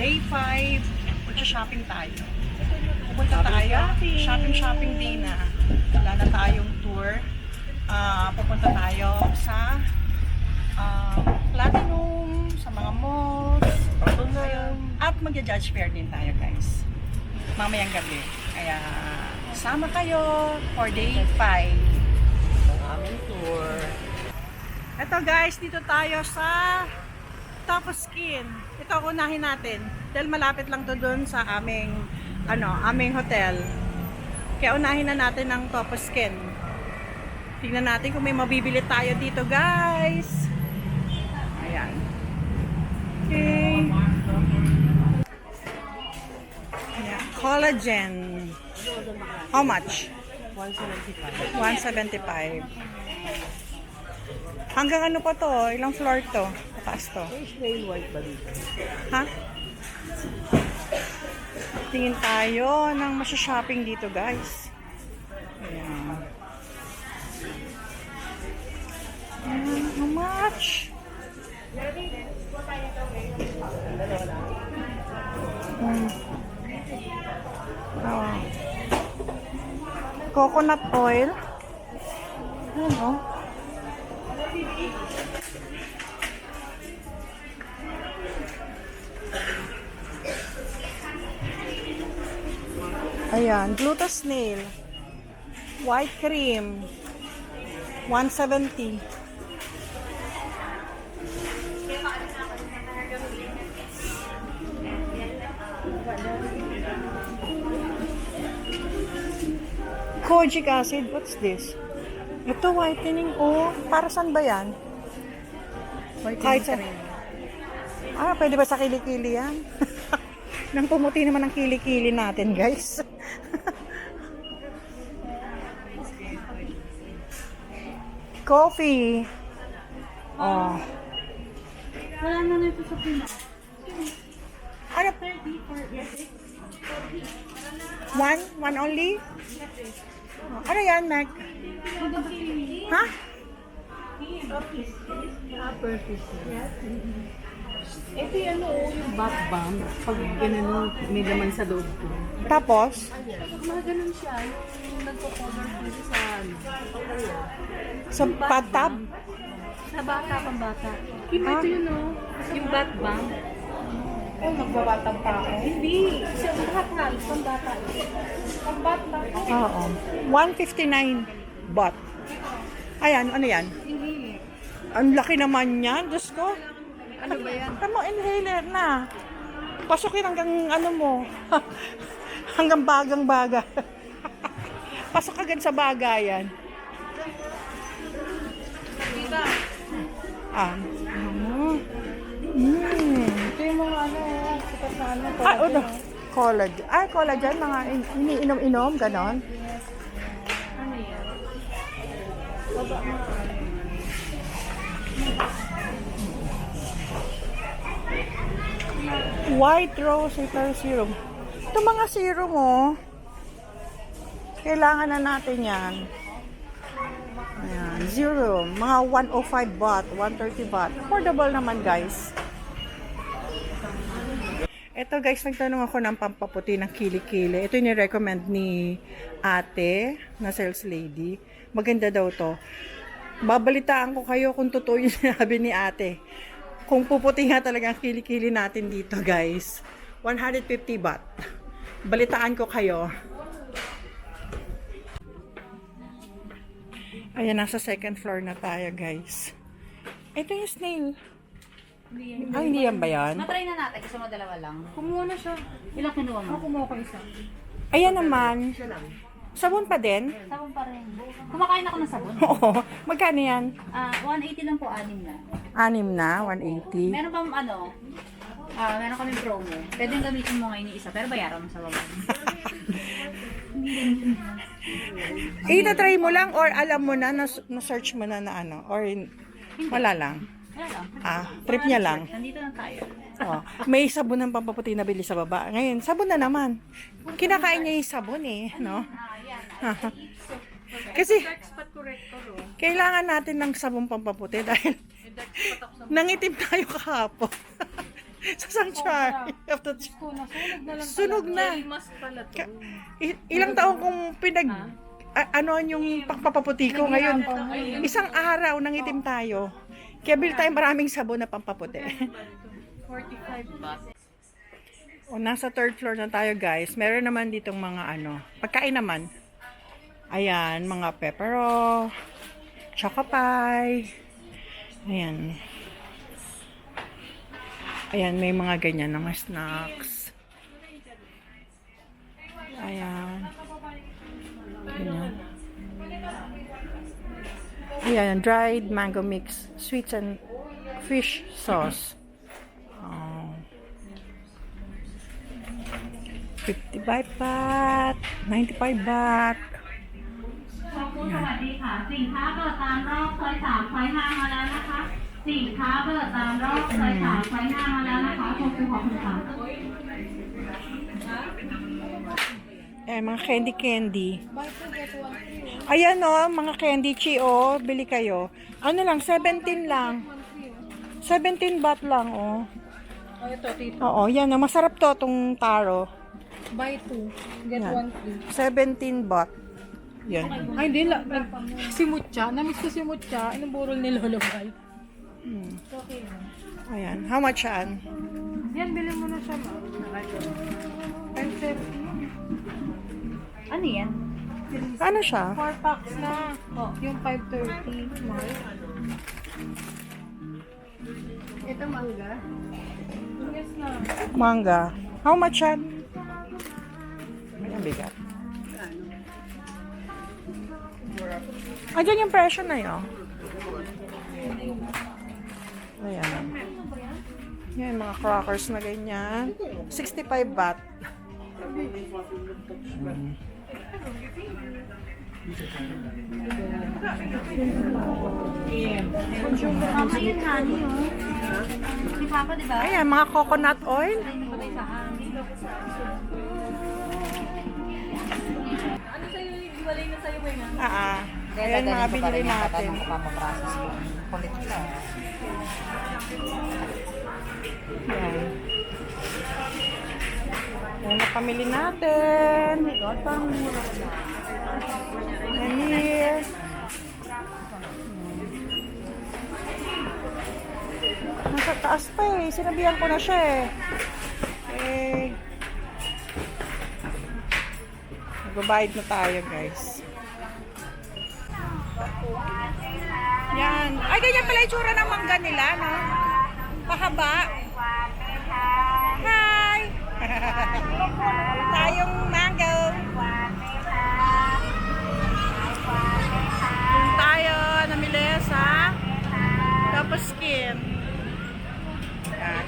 day 5, magsha-shopping tayo. Pupunta tayo, shopping day na. Wala na tayong tour. Pupunta tayo sa Platinum, sa mga malls. At magja-judge fair din tayo, guys. Mamayang gabi. Kaya sama kayo for day 5. Ang aming tour. Ito guys, dito tayo sa Top Skin. Ito unahin natin dahil malapit lang to doon sa aming hotel. Kaya unahin na natin ang Top Skin. Tingnan natin kung may mabibili tayo dito, guys. Ayan. Okay. Ayan. Collagen. How much? 175. 175. Hanggang ano pa to? Ilang floor to? Pataas to? May snail white ba dito? Ha? Tingin tayo ng masya-shopping dito, guys. Ayan. How much? Oh. Coconut oil. Ano? Ayan, glucose snail. White cream. 170. Kojic acid, what's this? Ito, whitening. Oh, para saan ba yan? Kahit sa... pwede ba sa kilikili yan? Nang pumuti naman ang kilikili natin, guys. Coffee. Oh. Wala na nito sa Pinas. Ano? 30 for One only? Ano yan, Mac? Ha? Upper piece. Ito yung yung back bomb. Pag ganun, may laman sa loob ko. Tapos? Mga ganun siya. Yung nagpo-cover ko sa Sa patab? Sa bata, pang bata. Ito yun yung back bomb. Oh, magbabatang pa ako. Hindi. Sa lahat na. Pang bata. Pang bata. Oo. 159 baht. Ayan, ano yan? Hindi. Ang laki naman yan. Diyos ko. Ano ba yan? Tamo, inhaler na. Pasukin hanggang ano mo. Hanggang bagang-baga. Pasok agad sa bagayan. Diba? Ito yung mga sikat na Collagen. Collagen. Mga iniinom-inom, ganon. Ano yan? White rose ethyl serum. Ito mga serum mo. Kailangan na natin yan. Ayan, zero. Mga 105 baht, 130 baht. Affordable naman, guys. Ito, guys, nagtanong ako ng pampaputi ng kilikili. Ito yung recommend ni ate na sales lady. Maganda daw to. Babalitaan ko kayo kung totoo yung sinabi ni ate. Kung puputi nga talaga ang kilikili natin dito, guys. 150 baht. Balitaan ko kayo. Ayan, nasa second floor na tayo, guys. Ito yung snail. Hindi yan ba yan? Matry na natin kasi mo dalawa lang. Kumuha na siya. Ilang kinuha mo? Kumuha ko isa. Ayan naman. Sabon pa din? Sabon pa rin. Kumakain ako ng sabon. Oo. Magkano yan? 180 lang po, 6 na. 6 na, 180. Meron pa meron kami promo. Pwedeng gamitin mo ngayon yung isa, pero bayaran mo sa baba. Ita-try mo lang or alam mo na, na-search mo na ano? Or wala lang? Wala lang. Trip niya lang. Nandito lang tayo. Oh, may sabon ng pampaputi na bili sa baba. Ngayon, sabon na naman. Kinakain niya yung sabon no? Yan. Kasi, kailangan natin ng sabon pampaputi dahil nangitim tayo kahapon. Sa sanctuary of the Ko, nasunog na lang Sunog pala. na. Mas pala to. Ilang taon kong ano yung pagpapaputi ko ngayon. Isang araw nangitim tayo. Kaya bili tayo maraming sabon na pampaputi. 45 baht. O, nasa third floor na tayo guys. Meron naman ditong mga pagkain naman. Ayan, mga pepero, choco pie. Ayan. Ayan, may mga ganyan na mga snacks. Ayan. Ayan. Ayan, dried mango mix, sweets and fish sauce. 55 baht, 95 baht. สวัสดีค่ะสินค้าเปิดตามรอบซอย3ซอย5มาแล้วนะคะสินค้าเปิดตามรอบซอย3ซอย5มาแล้วนะคะขอบคุณค่ะ Eh, mga candy. Ayan o, mga candy chi o, bili kayo. Ano lang, 17 lang. 17 baht lang o. Oh, ito, tito. Oo, yan o, masarap to, tong taro. Buy 2, get Yan. 1 free. 17 baht. Yan. Ay, hindi lang. Si Mucha. Namiss ko si Mucha. Anong burol ni Lolo Bay? Okay na. Ayan, how much yan? Yan, bilhin mo na siya, ma. 10.30. Ano yan? Ano siya? 4 packs na. Oh, yung 5.30. Mahal. Ito mangga. Yes na. Manga. How much yan? Ay, ang bigat. Andiyan yung presyo na yun. Ayan. Yan, mga crackers na ganyan. 65 baht. Mama yun nani, oh. Si Papa, di ba? Ayan, mga coconut oil. Ano sa'yo, iwalay na sa'yo ba yun? Ayan, mga binili natin. Papaprocess ko. Kulit na. Yan. Yan, napamili natin. Oh my God, parang mura na. And here. Nasa taas pa eh. Sinabihan ko na siya eh. Magbabayad na tayo guys. Yan. Ay, ganyan pala yung tsura ng mangga nila, no? Pahaba. Hi! Tayong mango. Yung tayo namili sa Tapos Skin. Yan.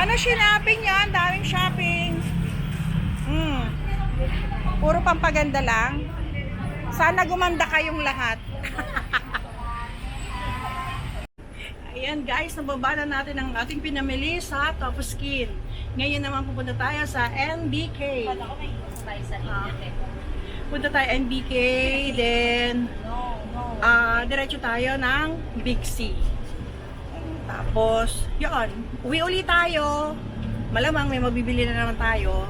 Ano shopping yan? Daming shopping. Puro pampaganda lang. Sana gumanda kayong lahat. Ayan guys, nababa na natin ang ating pinamili sa Top Skin. Ngayon naman pupunta tayo sa NBK. Punta tayo NBK, then diretso tayo ng Big C. Tapos, yun, uwi ulit tayo. Malamang may mabibili na naman tayo.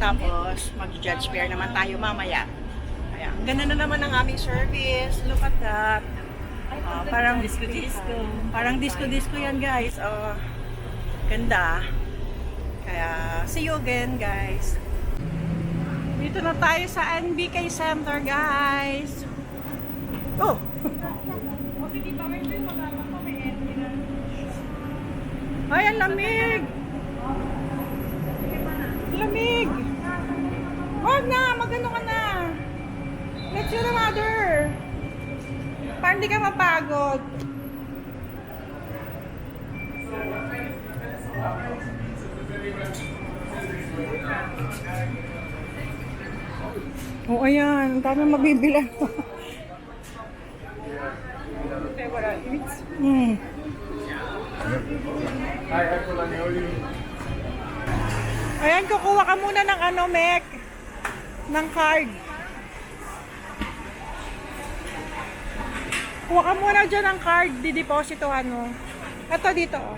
Tapos, mag-judge fair naman tayo mamaya. Ayan, ang ganda na naman ng aming service. Look at that. Parang disco-disco. Parang disco-disco yan guys. Ganda. Kaya, see you again guys. Dito na tayo sa NBK Center guys. Oh! Ay, ang lamig! Lamig! Huwag na! Magano ka na! Let's do the mother! Para hindi ka mapagod. Oh, ayan. Ang dami mabibilan. Ayan, kukuha ka muna ng ano, Mek. Ng card. Kuha ka muna dyan ng card. Didepositohan mo. Ito dito. Oh.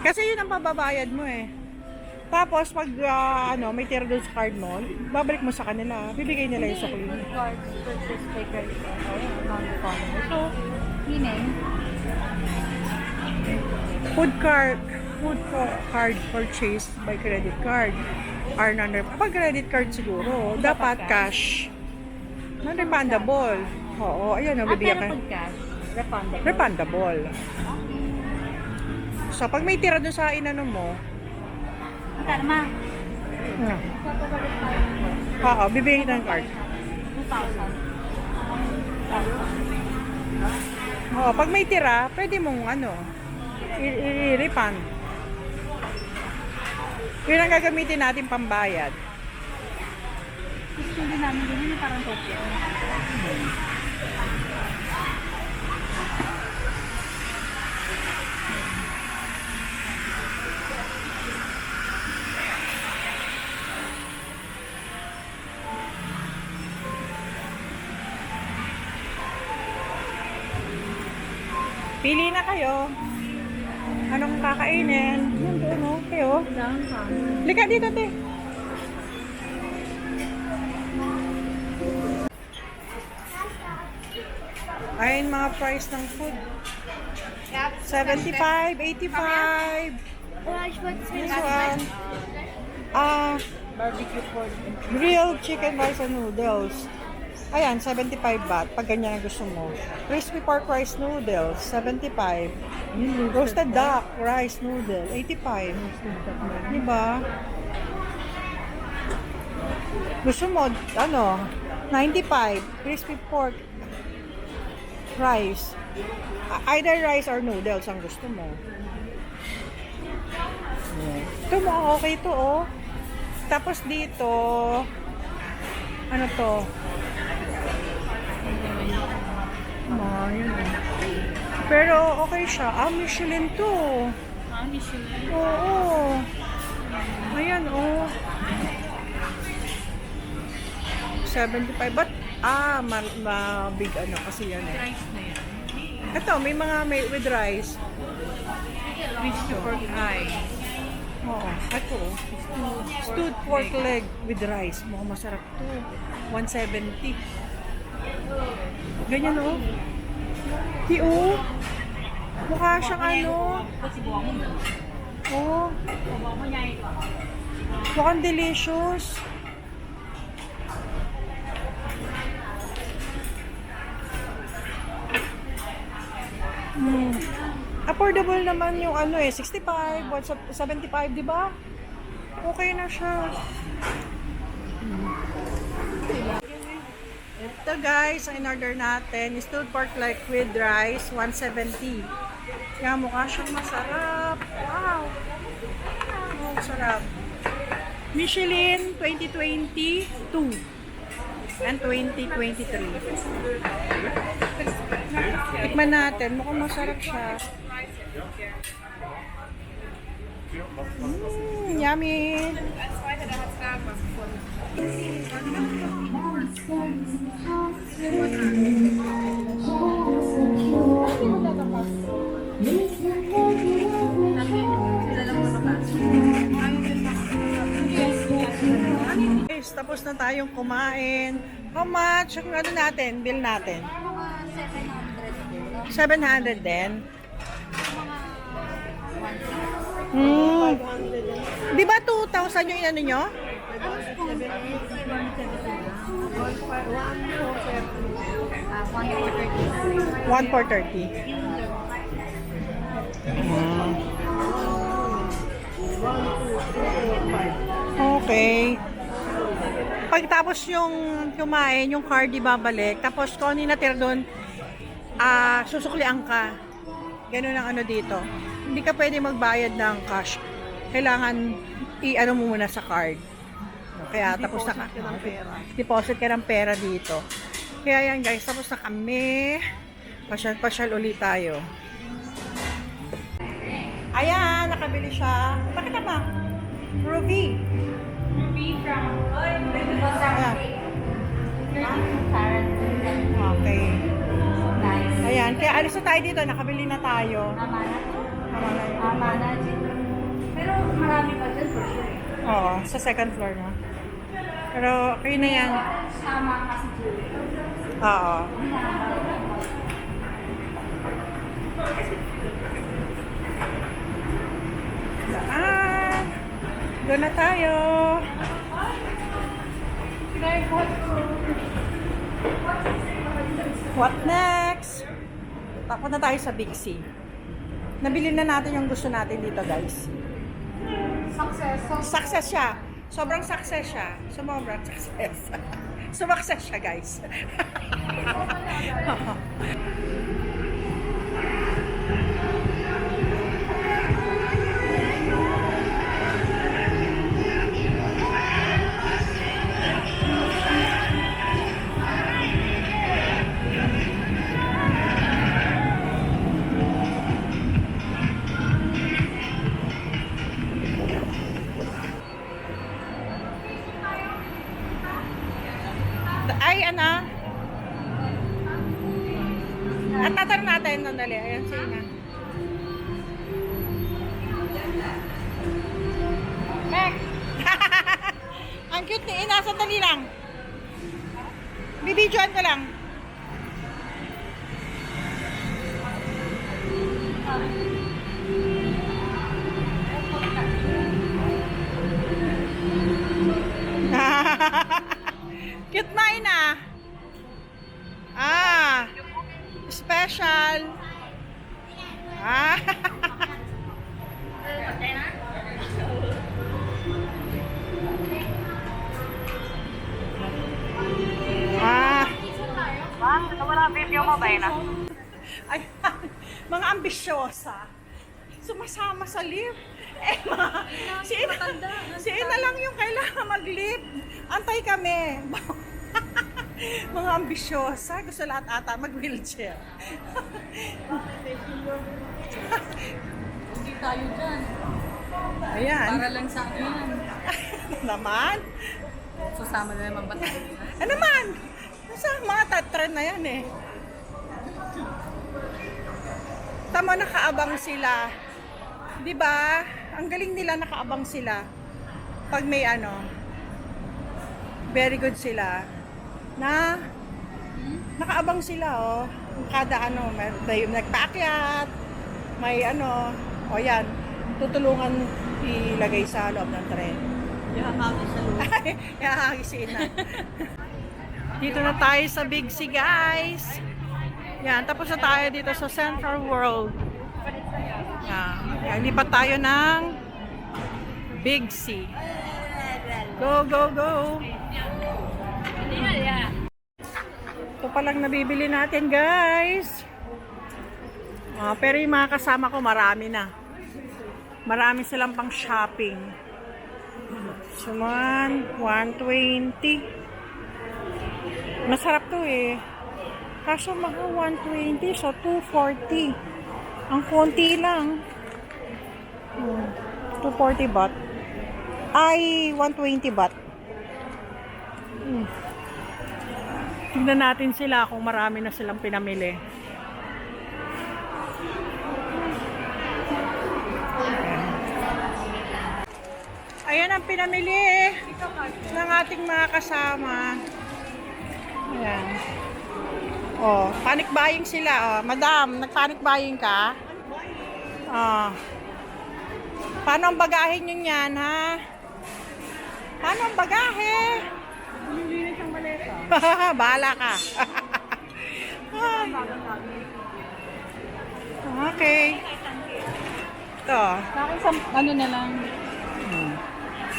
Kasi yun ang pababayad mo eh. Tapos pag may tira doon sa card mo, babalik mo sa kanila. Bibigay nila yung sukli. Cards purchase by credit card. Ayun, non-refundable. So, meaning, Food card purchase by credit card are non-refundable. Pag credit card siguro, dapat cash. Non-refundable. Oo, ayun, bibigyan pero ka. pag cash, refundable. Refundable. So, pag may tira doon sa inano mo, Magkano ma? oo, bibigyan kita ng card. 2,000. Oo, pag may tira, pwede mong i-refund. Yun ang gagamitin natin pambayad. Gusto din namin din yung parang token. Pili na kayo. Anong kakainin? Yan doon, oh. Kayo. Downtown. Lika dito, te. Ayun, mga price ng food. 75, 85. This one. Barbecue pork. Grilled chicken rice and noodles. Ayan, 75 baht. Pag ganyan ang gusto mo. Crispy pork rice noodles, 75. Roasted duck rice noodle, 85. Diba? Gusto mo, 95. Crispy pork rice. Either rice or noodles ang gusto mo. Ito mo, okay to, oh. Tapos dito, ano to? Yun. Pero okay siya. Michelin to. Michelin. Oo. Ayan, oh. 75. But, big kasi yan eh. Rice na yan. Ito, may with rice. Crispy pork rice. Oo. Ito, stewed pork leg with rice. Mukhang masarap to. 170. Ganyan, oh. Oh. Mukha siyang Oh. Mukhang delicious. Affordable naman yung 65, 175, di ba? Okay na siya. Ito guys, ang in-order natin is stewed pork leg with rice, 170. Kaya mukha siyang masarap. Wow! Oh, sarap. Michelin 2022 and 2023. Tikman natin. Mukhang masarap siya. Yummy! Guys, tapos na tayong kumain. How much? Ang natin? Bill natin? 700 din. Di ba 2,000 yung inano nyo? 1,430. Okay. Pagtapos yung kumain, yung card ibabalik. Tapos kung ano yung natira doon, susuklian ka. Ganun ang dito. Hindi ka pwede magbayad ng cash. Kailangan i-ano mo muna sa card. Kaya tapos na ka. Deposit ka ng pera dito. Kaya yan guys, tapos na kami. Pasyal ulit tayo. Ayan, nakabili siya. Bakit ba? Ruby. Ayan. Okay. Ayan, kaya alis na tayo dito, nakabili na tayo. Tama na. Tama na yun. Tama na. Pero marami pa dyan for sure. Oo, sa second floor na. Pero okay na yan. Tama kasi dyan. Oo. Doon na tayo. What next? Tapos na tayo sa Big C. Nabili na natin yung gusto natin dito, guys. Success siya. Sobrang success siya. Sobrang success. Sumakses siya, guys. Ay, ano? At tatanong natin, nandali. Ayan, si Ina. Mek! Ang cute ni Ina. Sandali lang. Bibidyoan ko lang. Cute na, Ina. Special. Wala video mo ba yun? Ay, mga ambisyosa. Sumasama sa lift. Si Ina lang yung kailangan mag-lift. Antay kami. Mga ambisyosa. Gusto lahat ata mag-wheelchair. Hindi tayo dyan. Ayan. Para lang sa ano yan. Naman. Susama na naman ba tayo? Ano naman? Sa mga tatren na yan eh. Tama, nakaabang sila. 'Di ba? Ang galing nila, nakaabang sila. Pag may ano, very good sila. Na nakaabang sila, oh. Kada ano, may nagpaakyat, may ano, o yan, tutulungan ilagay sa loob ng tren. Yakakami sa loob. Yakakami si Ina. Dito na tayo sa Big C, guys. Yan, tapos na tayo dito sa Central World. Yan, lipat tayo ng Big C. Go, go, go! Ito palang nabibili natin, guys. Pero yung mga kasama ko, marami na. Marami silang pang shopping. So, 120. Masarap to eh. Kaso mahal 120, so 240. Ang konti lang. 240 baht. Ay, 120 baht. Tignan natin sila kung marami na silang pinamili. Ayan ang pinamili ng ating mga kasama. Ayan. Oh, panic buying sila. Oh, madam, nag-panic buying ka? Oh. Paano ang bagahe nyo yan, ha? Paano ang bagahe? Nilinis ang maleta. Bahala ka. Okay. Ito. Bakit sa ano na lang?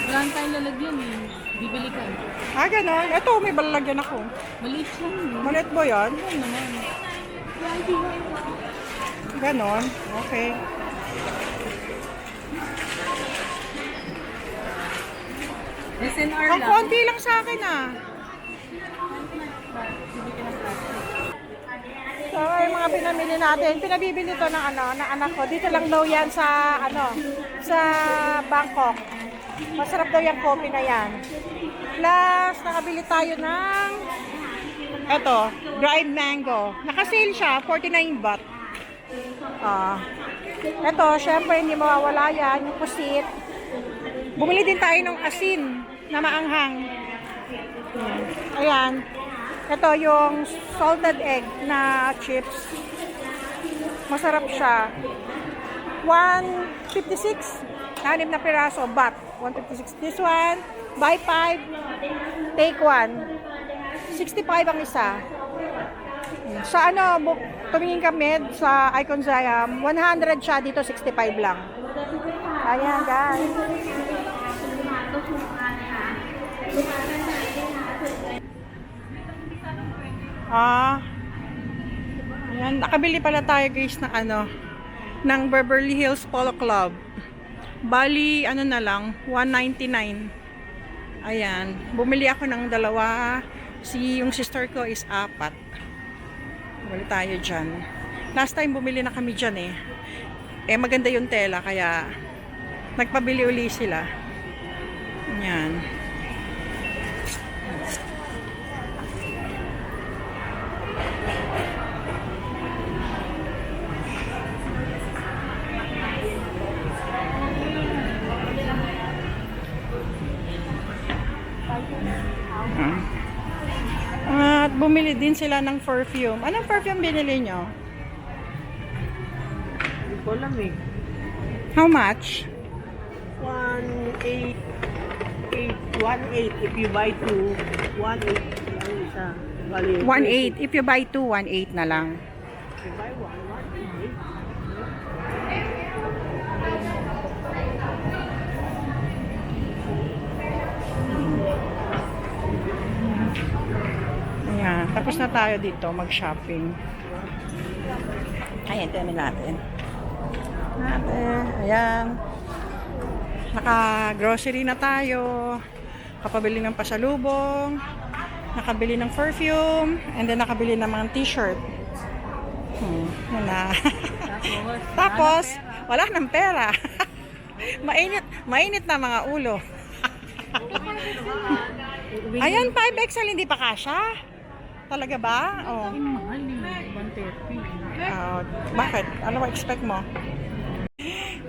Wala tayong lalagyan eh. Bibili ka. Ganon. Ito, may balalagyan ako. Maliit lang eh. Maliit ba yan? Ano naman? Ganon. Okay. SNR Ang lang. konti lang sa akin, ah. So, yung mga pinamili natin, pinabibili to ng ano, ng anak ko. Dito lang daw yan sa, ano, sa Bangkok. Masarap daw yung coffee na yan. Plus, nakabili tayo ng Ito, dried mango. Naka-sale siya, 49 baht. Ito, syempre hindi mawawala yan, yung pusit. Bumili din tayo ng asin na maanghang. Ayan. Ito yung salted egg na chips. Masarap siya. 156. 6 na piraso, baht. 156. This one, buy 5, take 1. 65 ang isa. Sa tumingin kami sa Icon Siam, 100 siya, dito 65 lang. Ayan, guys. Ayan, nakabili pala tayo guys ng Beverly Hills Polo Club. Bali, na lang, 199. Ayan, bumili ako ng dalawa. Yung sister ko is 4. Bumili tayo dyan. Last time bumili na kami dyan eh. Maganda yung tela, kaya nagpabili uli sila. Ayan. At bumili din sila ng perfume. Anong perfume binili nyo? Hindi ko alam eh. How much? 1.8 if you buy 2, 1.8 lang isa. Bali, 1.8. If you buy 2, 1.8 na lang. If you buy 1, 1.8. Ayan. Tapos na tayo dito mag-shopping. Ayan, tingnan natin. Ayan. Naka-grocery na tayo. Nakabili ng pasalubong. Nakabili ng perfume. And then nakabili ng mga t-shirt. Yun na. Tapos, wala ng pera. Mainit na mga ulo. Ayan, 5XL hindi pa kasha. Talaga ba? Oh. Mahal eh, 130. Bakit? Ano ba expect mo?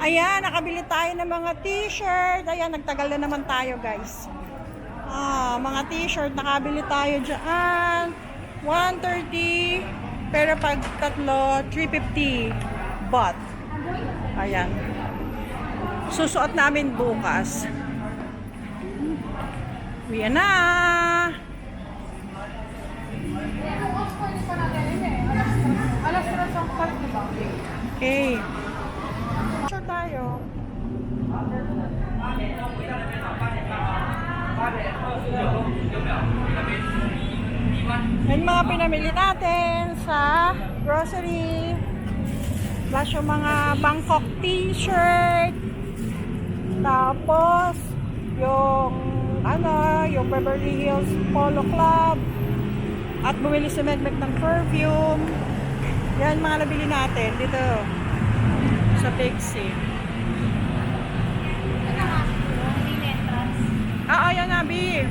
Ayan, nakabili tayo ng mga t-shirt. Ayan, nagtagal na naman tayo, guys. Mga t-shirt, nakabili tayo dyan. 130. Pero pag tatlo, 350 baht. Ayan. Susuot namin bukas. Uwi na. Okay. Picture tayo. Yan mga pinamili natin sa grocery. Plus yung mga Bangkok t-shirt. Tapos yung Beverly Hills Polo Club. At bumili si Megmek ng perfume. Yan mga nabili natin dito sa Pixie. Yan na, Bi.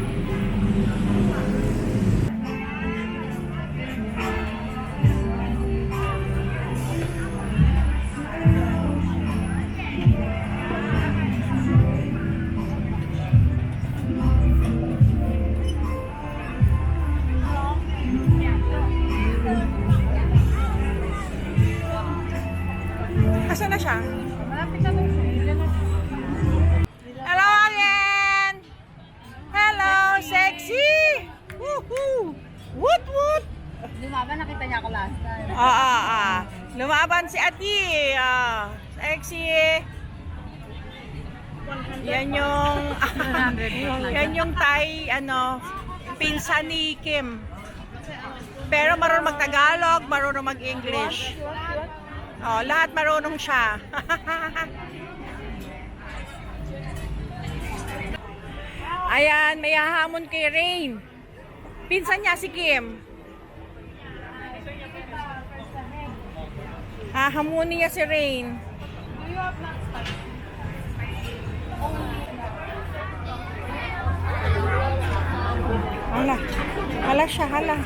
Asan na siya? Malapit na doon siya. Hello again! Hello, sexy! Woohoo! Woot woot! Lumaban, nakita niya ako last time. Lumaban si Ati. Sexy. Yan yung yan yung pinsan ni Kim. Pero marunong mag-Tagalog, marunong mag-English. Lahat marunong siya. Ayan, may hahamon kay Rain. Pinsan niya si Kim. Hahamunin niya si Rain. Wala. Hala siya, hala.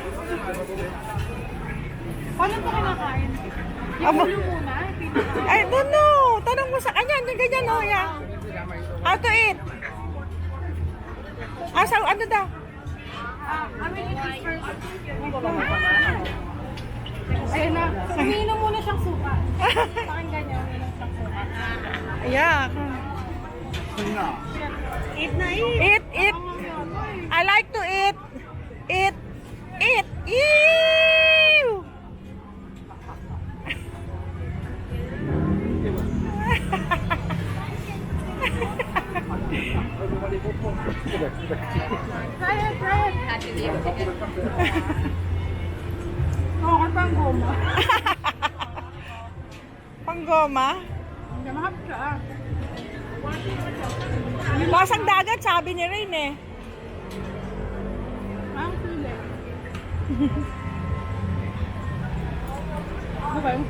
Paano ito kinakain? Abo. Muna, I don't know. Tanong mo sa kanya. Ganyan, oh, yan. How to eat? Sa ano daw? I will eat this first. Ayun na. Umiinom muna siyang suka. Parang ganyan, umiinom siyang suka. Yeah. Eat na eat. Eat, eat. I like to eat. Eat. Eat. Ew! Try it, try it. Oo, pang goma. Panggoma? Mahap siya. Lasang dagat, sabi ni Rain eh. Ang sili. Ano ba yun?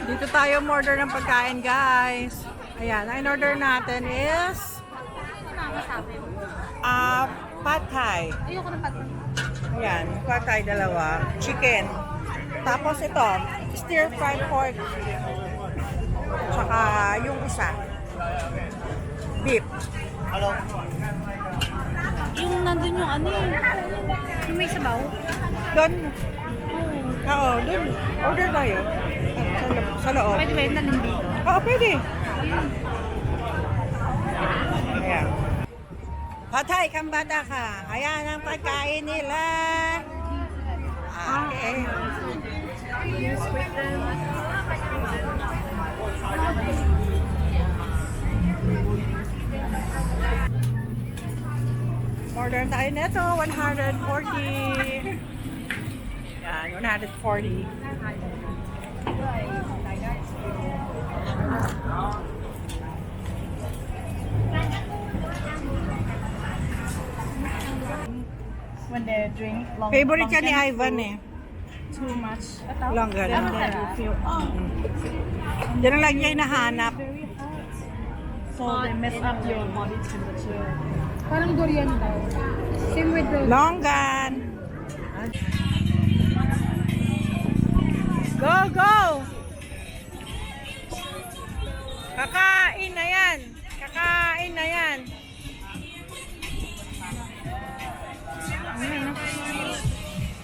Dito tayo order ng pagkain, guys. Ayan, ang in-order natin is pad thai. Ayoko ng pati. Ayan, pad thai dalawa. Chicken. Tapos ito, stir fried pork. Tsaka yung isa. Beef. Yung nandun yung ano eh. Yung may sabaw. Doon. Oo, doon. Order tayo. Sa loob. Pwede ba yun nandun dito? Oo, pwede. Ayan. Patay kang bata ka. Ayan ang pagkain nila. Okay. Order tayo nito. 140. Yan, 140. When they drink long. Favorite yan ni Ivan eh. Too much. Longgan. Feel, Yan ang lagi niya hinahanap. so they mess up your body temperature. Parang durian daw. Same with the Longgan. Go, go! Kakain na yan. Kakain na yan.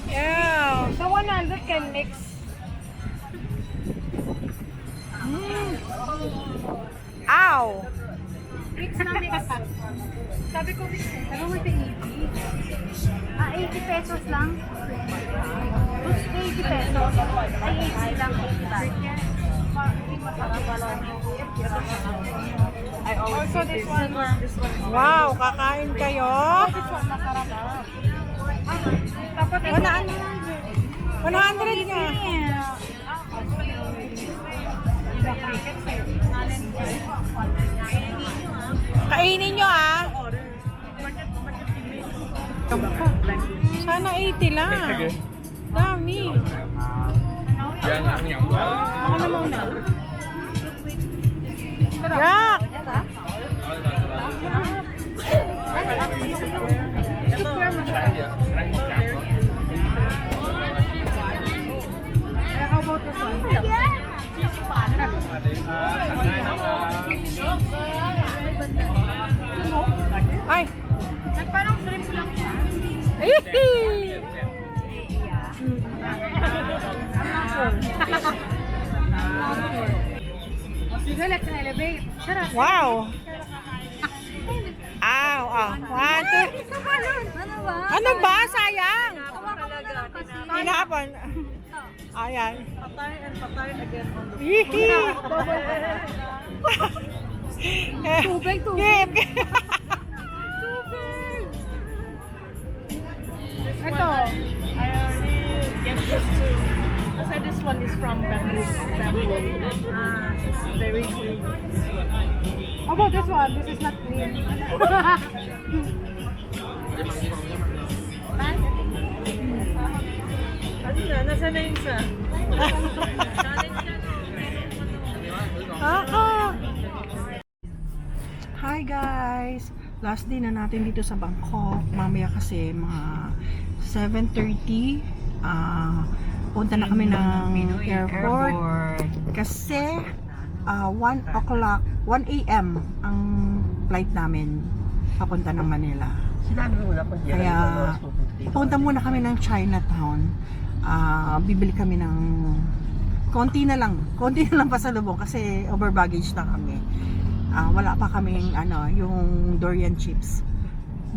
Yeah. So 100 can mix. Ow! Mix na mix. Sabi ko mix. Ano mo ito 80? 80 pesos lang. 80 pesos. Ay 80 lang. 80 I also this one. Wow, kakain kayo? This one masarap. Dapat 100 nga. Kainin nyo ah. Sana 80 lang. Dami. Ako na muna. Yak! How about this one? Ay! Parang shrimp lang siya. Sige, let's elevate. Sarap. Wow! Ow! Oh. 1, 2. Ano ba? Ano ba? Sayang! Tinapon. Ayan. Patay and patay again on the Hihi! Tubig, tubig. Give! Ito. I already get this too. Kasi this one is from bamboo. Very clean. How about this one? This is not clean. Ano na? Nasa na yung isa? Hi guys! guys. Last day na natin dito sa Bangkok. Mamaya kasi mga 7:30. Punta na kami ng airport. Kasi 1 o'clock, 1 a.m. ang flight namin papunta ng Manila. Kaya punta muna kami ng Chinatown. Bibili kami ng konti na lang pasalubong kasi over baggage na kami. Wala pa kaming yung durian chips.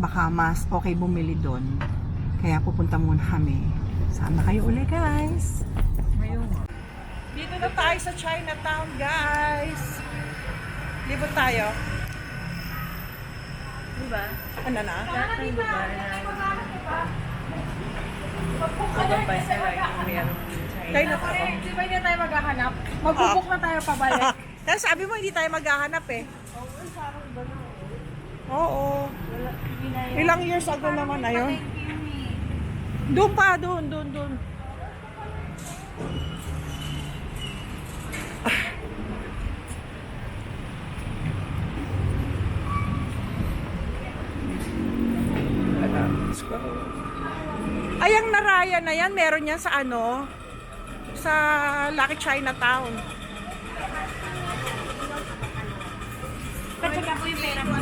Baka mas okay bumili doon. Kaya pupunta muna kami. Sana kayo uli, guys. Dito na tayo sa Chinatown, guys. Libot tayo. Diba? Ano na? Lahat ng lugar na magabay na meron Chinatown. Di ba hindi tayo maghahanap? Magbubuk na tayo pabalik. Kasi sabi mo hindi tayo maghahanap eh. Oo. Ilang years ago naman na yun. Doon pa, doon. Ay, ang Naraya na yan, meron yan sa sa Lucky Chinatown. Check po yung pera mo.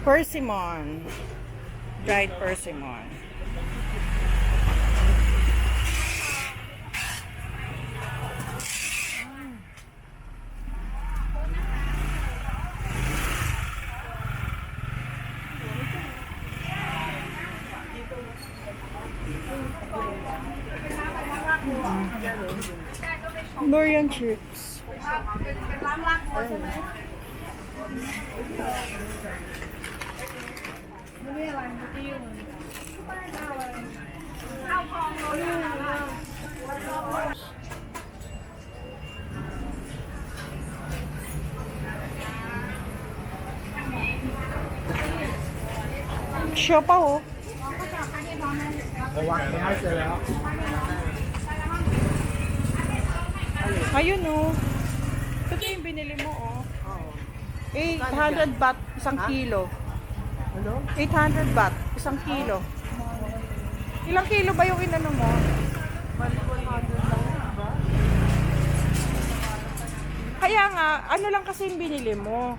Persimmon. Dried persimmon. Durian chips. Siya pa oh. Ayun oh. Ito yung binili mo oh. 800 baht isang kilo. 800 baht isang kilo. Ilang kilo ba yung inano mo? Kaya nga, ano lang kasi yung binili mo?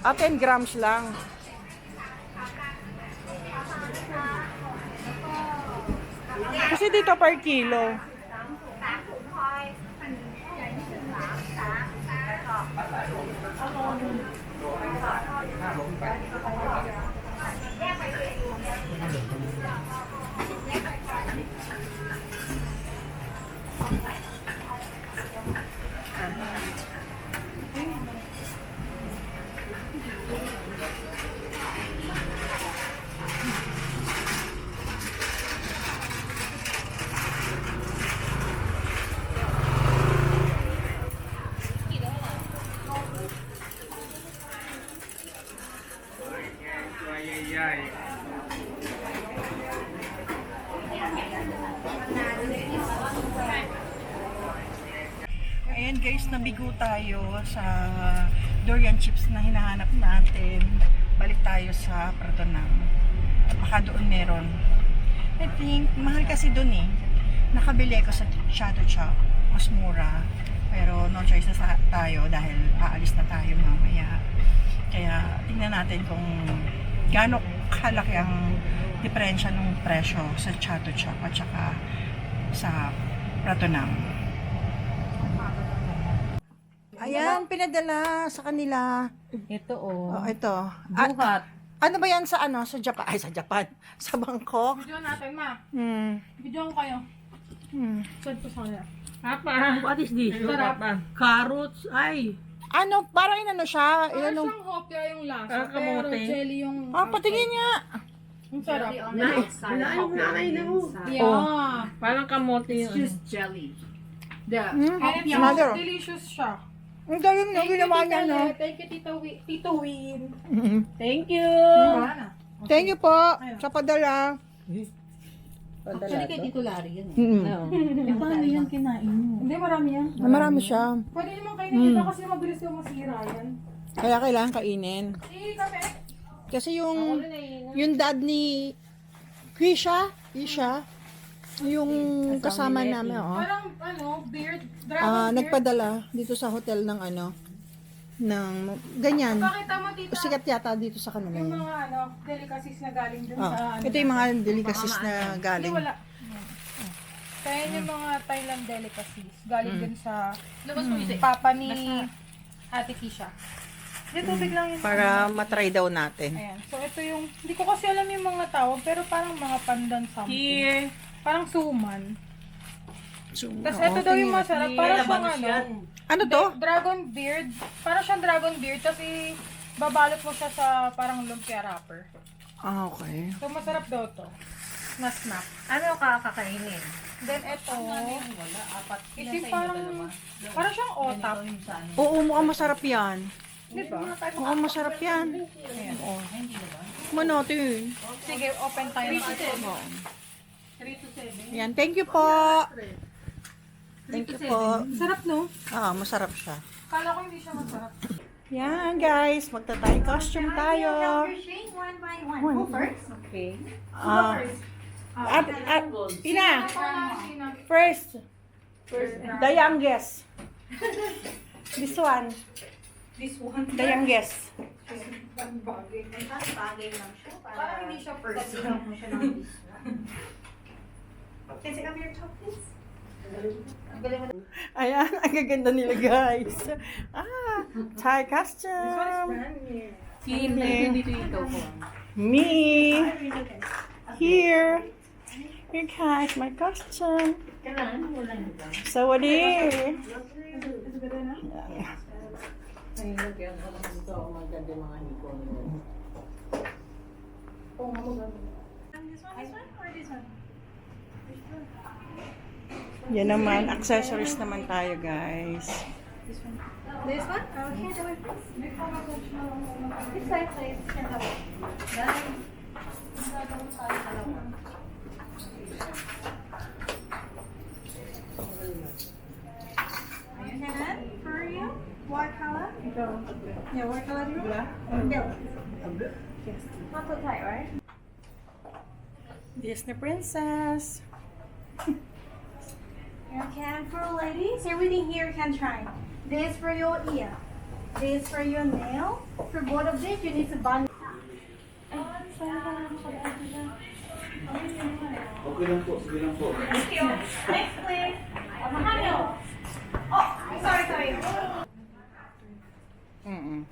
10 grams lang. Kasi dito per kilo. Ayan guys, nabigo tayo sa durian chips na hinahanap natin. Balik tayo sa Pratunam. Baka doon meron. I think, mahal kasi doon eh. Nakabili ko sa Chato Chop. Mas mura. Pero no choice na tayo dahil aalis na tayo mamaya. Kaya tingnan natin kung gaano kalaki ang diferensya ng presyo sa Chato Chop at saka sa Pratunam. Ayan, pinadala sa kanila. Ito oh. Oh, ito. Buhat. Ano ba yan sa sa Japan? Ay, sa Japan. Sa Bangkok. Video natin ma. Hmm. Video ko kayo. Send ko sa kanya. Apa? What is this? Sarap. Carrots? Ay! Ano, parang inano siya? Parang Inano? siyang hopya yung lasa. Ah, Pero kamote. jelly yung... Patingin nga. Ang sarap. Nice. Yeah. Parang kamote yung ano. jelly. Yeah. Hmm? And it's Another. delicious siya. Ang galing na ginawa niya, no? Thank you, Tito Win. Thank you! Wala na. Thank you po sa padala. Actually, kay Tito Larry yan. Mm-mm. Paano yan kinain mo? Hindi, marami yan. Marami siya. Pwede naman kayo na iba kasi mabilis yung masira yan. Kaya kailangan kainin. Kami. Kasi yung dad ni Isha, yung kasama namin, Parang, beard, dragon nagpadala dito sa hotel ng ng ganyan. Pakita mo, tita, Sikat yata dito sa kanila. yung yun. mga, delicacies na galing dun Oh, sa, ito yung mga delicacies na Hindi, galing. wala. Kaya yung mga Thailand delicacies galing dun sa papa ni Ate Kisha. Hindi, tubig lang yun. Para matry daw natin. Ayan. So, ito yung, hindi ko kasi alam yung mga tawag, pero parang mga pandan something. Parang suman. Tapos ito daw yung masarap. Parang siyang Ano to? dragon beard. Parang siyang dragon beard. Tapos babalot mo siya sa parang lumpia wrapper. Ah, okay. So, masarap daw to. Na snack. Ano kakainin? Then, ito. Ito yung parang siyang otap. Oo, mukhang masarap yan. Diba? Mukhang masarap yan. Oo. Manotin. Sige, open tayo. Yan, thank you po. Thank you po. Sarap, no? Masarap siya. Kala ko hindi siya masarap. Yan, guys. Magta-Thai costume tayo. Okay. Ina, first. The youngest. This one. The youngest. Parang hindi siya person. Ayan, ang gaganda nila, guys. Thai costume. Dito ito ko. Me. Here. Here, guys, my costume. So, what is? Yan naman, accessories naman tayo, guys. This one? Okay, the way. This side, please. For you? What color? Yeah, what color do you want? Blue. Yes. Not so tight, right? Disney princess. Okay, and for ladies, everything here can try. This for your ear. This for your nail. For both of these, you need to bond. Okay lang po, sige lang po. Thank you. Next, please. Mahalo. Oh, sorry. Mm-mm.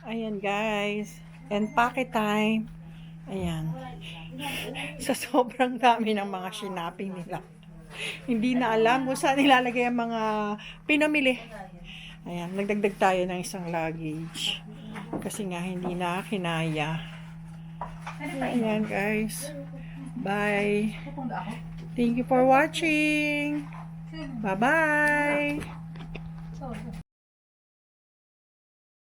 Ayan, guys. And pocket time. Ayan. Sa sobrang dami ng mga shinaping nila. Hindi na alam kung saan nilalagay ang mga pinamili. Ayan, nagdagdag tayo ng isang luggage. Kasi nga hindi na kinaya. Ayan, guys. Bye. Thank you for watching. Bye-bye.